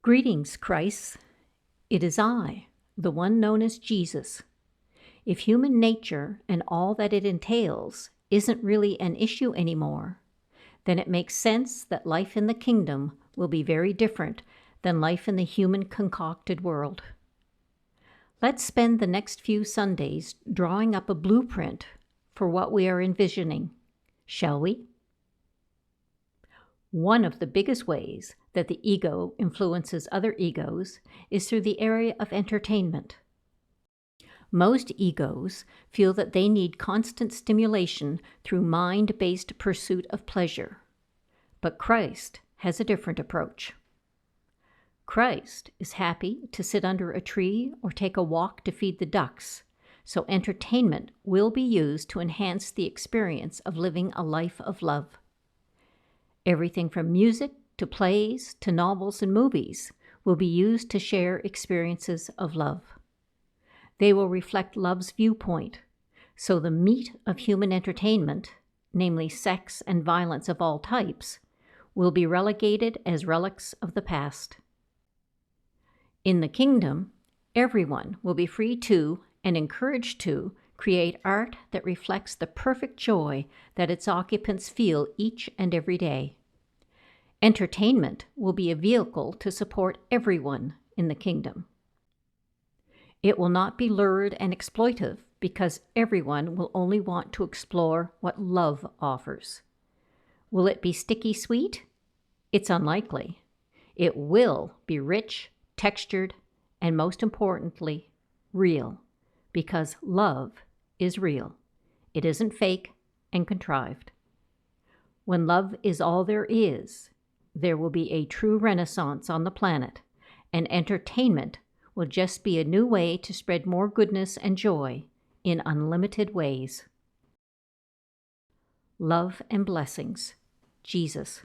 Greetings, Christ. It is I, the one known as Jesus. If human nature and all that it entails isn't really an issue anymore, then it makes sense that life in the kingdom will be very different than life in the human concocted world. Let's spend the next few Sundays drawing up a blueprint for what we are envisioning, shall we? One of the biggest ways that the ego influences other egos is through the area of entertainment. Most egos feel that they need constant stimulation through mind-based pursuit of pleasure. But Christ has a different approach. Christ is happy to sit under a tree or take a walk to feed the ducks, so entertainment will be used to enhance the experience of living a life of love. Everything from music to plays to novels and movies will be used to share experiences of love. They will reflect love's viewpoint, so the meat of human entertainment, namely sex and violence of all types, will be relegated as relics of the past. In the kingdom, everyone will be free to and encouraged to create art that reflects the perfect joy that its occupants feel each and every day. Entertainment will be a vehicle to support everyone in the kingdom. It will not be lurid and exploitive because everyone will only want to explore what love offers. Will it be sticky sweet? It's unlikely. It will be rich, textured, and most importantly, real, because love is real. It isn't fake and contrived. When love is all there is, there will be a true renaissance on the planet, and entertainment will just be a new way to spread more goodness and joy in unlimited ways. Love and blessings. Jesus.